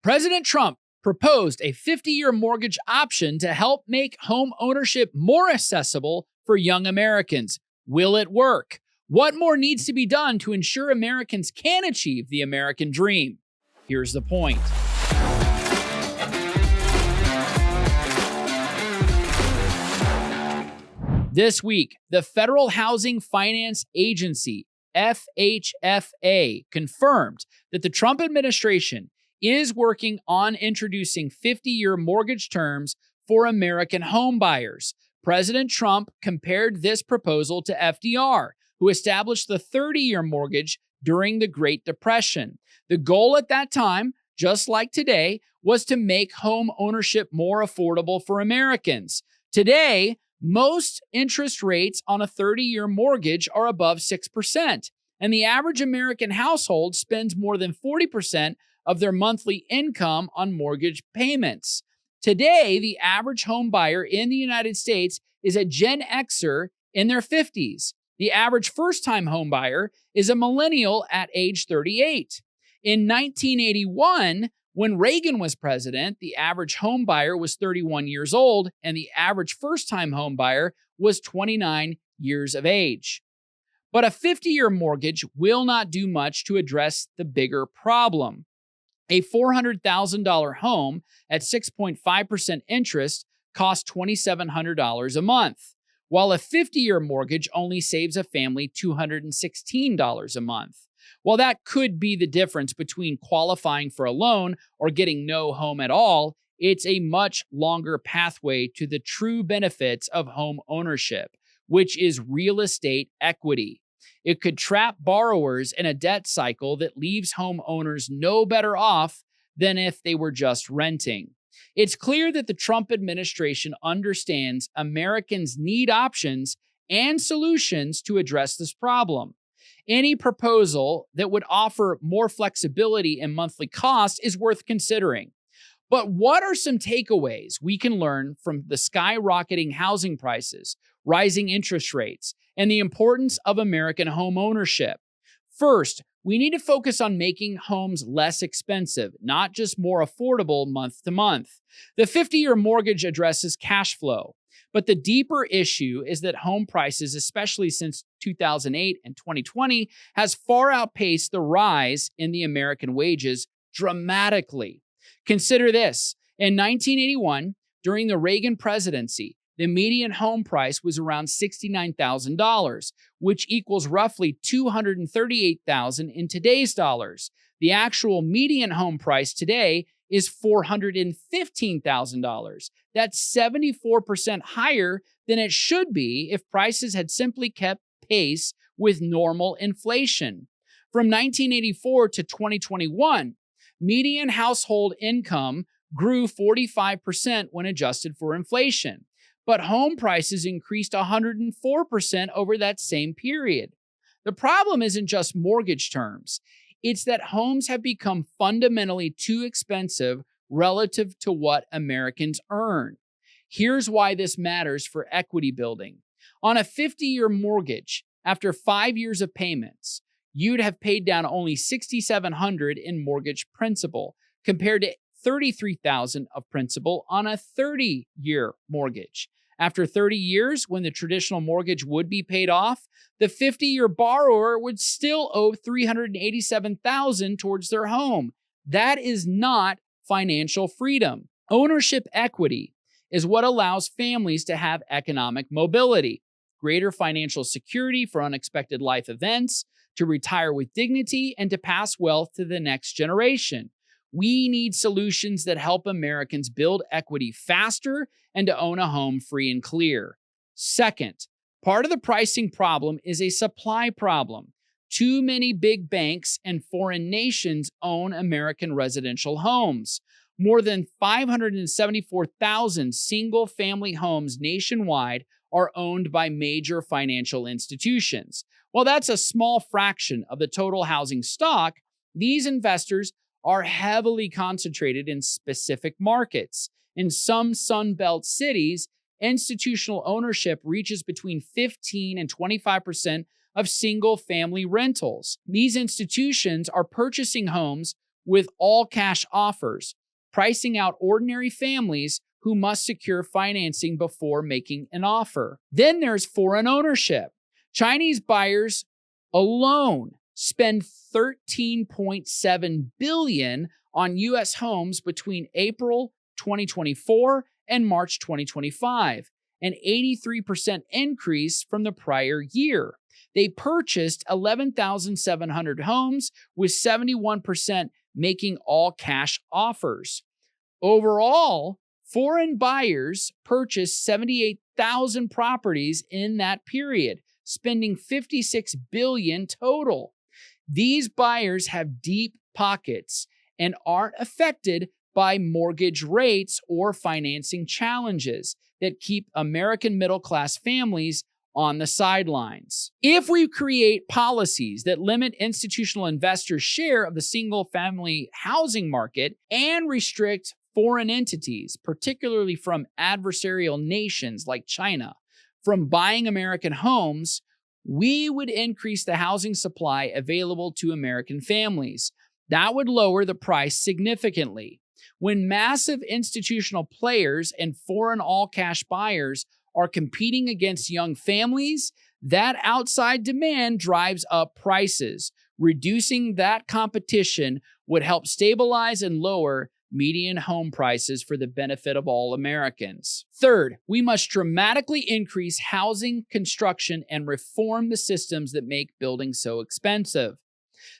President Trump proposed a 50-year mortgage option to help make home ownership more accessible for young Americans. Will it work? What more needs to be done to ensure Americans can achieve the American dream? Here's the point. This week, the Federal Housing Finance Agency, FHFA, confirmed that the Trump administration is working on introducing 50-year mortgage terms for American home buyers. President Trump compared this proposal to FDR, who established the 30-year mortgage during the Great Depression. The goal at that time, just like today, was to make home ownership more affordable for Americans. Today, most interest rates on a 30-year mortgage are above 6%, and the average American household spends more than 40% of their monthly income on mortgage payments. Today, the average home buyer in the United States is a Gen Xer in their 50s. The average first-time home buyer is a millennial at age 38. In 1981, when Reagan was president, the average home buyer was 31 years old, and the average first-time home buyer was 29 years of age. But a 50-year mortgage will not do much to address the bigger problem. A $400,000 home at 6.5% interest costs $2,700 a month, while a 50-year mortgage only saves a family $216 a month. While that could be the difference between qualifying for a loan or getting no home at all, it's a much longer pathway to the true benefits of home ownership, which is real estate equity. It could trap borrowers in a debt cycle that leaves homeowners no better off than if they were just renting. It's clear that the Trump administration understands Americans need options and solutions to address this problem. Any proposal that would offer more flexibility in monthly costs is worth considering. But what are some takeaways we can learn from the skyrocketing housing prices, rising interest rates, and the importance of American home ownership? First, we need to focus on making homes less expensive, not just more affordable month to month. The 50-year mortgage addresses cash flow, but the deeper issue is that home prices, especially since 2008 and 2020, has far outpaced the rise in the American wages dramatically. Consider this. In 1981, during the Reagan presidency, the median home price was around $69,000, which equals roughly $238,000 in today's dollars. The actual median home price today is $415,000. That's 74% higher than it should be if prices had simply kept pace with normal inflation. From 1984 to 2021, median household income grew 45% when adjusted for inflation. But home prices increased 104% over that same period. The problem isn't just mortgage terms. It's that homes have become fundamentally too expensive relative to what Americans earn. Here's why this matters for equity building. On a 50-year mortgage, after 5 years of payments, you'd have paid down only $6,700 in mortgage principal, compared to $33,000 of principal on a 30-year mortgage. After 30 years, when the traditional mortgage would be paid off, the 50-year borrower would still owe $387,000 towards their home. That is not financial freedom. Ownership equity is what allows families to have economic mobility, greater financial security for unexpected life events, to retire with dignity, and to pass wealth to the next generation. We need solutions that help Americans build equity faster and to own a home free and clear. Second, part of the pricing problem is a supply problem. Too many big banks and foreign nations own American residential homes. More than 574,000 single-family homes nationwide are owned by major financial institutions. While that's a small fraction of the total housing stock, these investors are heavily concentrated in specific markets. In some Sun Belt cities, institutional ownership reaches between 15 and 25% of single-family rentals. These institutions are purchasing homes with all cash offers, pricing out ordinary families who must secure financing before making an offer. Then there's foreign ownership. Chinese buyers alone spend $13.7 billion on U.S. homes between April 2024 and March 2025, an 83% increase from the prior year. They purchased 11,700 homes, with 71% making all cash offers. Overall, foreign buyers purchased 78,000 properties in that period, spending $56 billion total. These buyers have deep pockets and aren't affected by mortgage rates or financing challenges that keep American middle-class families on the sidelines. If we create policies that limit institutional investors' share of the single-family housing market and restrict foreign entities, particularly from adversarial nations like China, from buying American homes, we would increase the housing supply available to American families. That would lower the price significantly. When massive institutional players and foreign all-cash buyers are competing against young families, that outside demand drives up prices. Reducing that competition would help stabilize and lower median home prices for the benefit of all Americans. Third, we must dramatically increase housing construction and reform the systems that make building so expensive.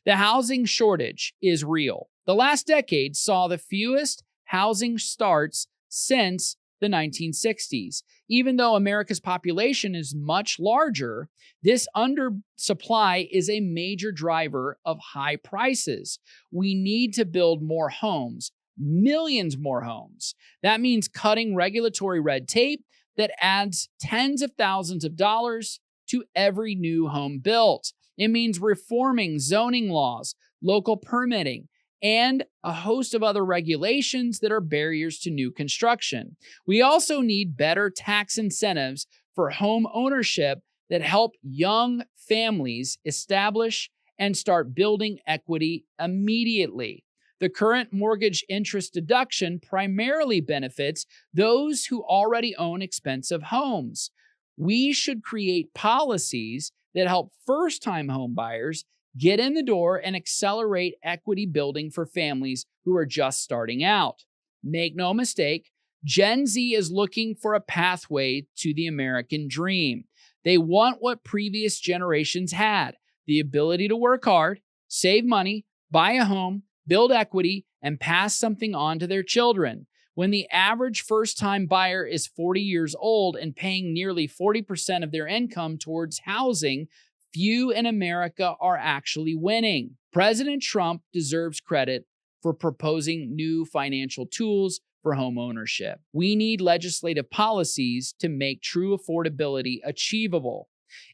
The housing shortage is real. The last decade saw the fewest housing starts since the 1960s. Even though America's population is much larger, this undersupply is a major driver of high prices. We need to build more homes, millions more homes. That means cutting regulatory red tape that adds tens of thousands of dollars to every new home built. It means reforming zoning laws, local permitting, and a host of other regulations that are barriers to new construction. We also need better tax incentives for home ownership that help young families establish and start building equity immediately. The current mortgage interest deduction primarily benefits those who already own expensive homes. We should create policies that help first-time home buyers get in the door and accelerate equity building for families who are just starting out. Make no mistake, Gen Z is looking for a pathway to the American dream. They want what previous generations had: the ability to work hard, save money, buy a home, build equity, and pass something on to their children. When the average first-time buyer is 40 years old and paying nearly 40% of their income towards housing, few in America are actually winning. President Trump deserves credit for proposing new financial tools for home ownership. We need legislative policies to make true affordability achievable.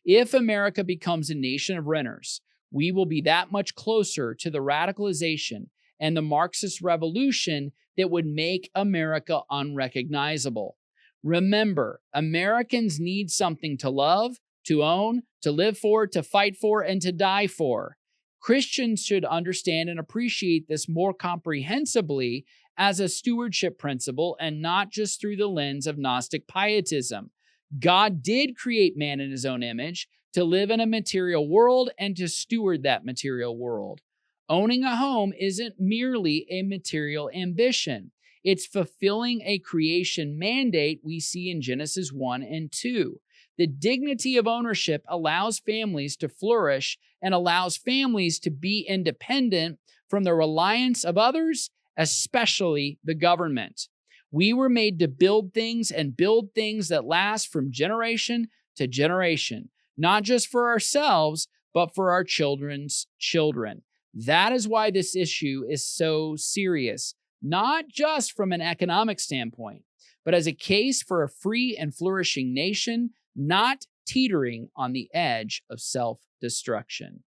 If America becomes a nation of renters, we will be that much closer to the radicalization and the Marxist revolution that would make America unrecognizable. Remember, Americans need something to love, to own, to live for, to fight for, and to die for. Christians should understand and appreciate this more comprehensively as a stewardship principle and not just through the lens of Gnostic pietism. God did create man in his own image to live in a material world and to steward that material world. Owning a home isn't merely a material ambition. It's fulfilling a creation mandate we see in Genesis 1 and 2. The dignity of ownership allows families to flourish and allows families to be independent from the reliance of others, especially the government. We were made to build things and build things that last from generation to generation, not just for ourselves, but for our children's children. That is why this issue is so serious, not just from an economic standpoint, but as a case for a free and flourishing nation, not teetering on the edge of self-destruction.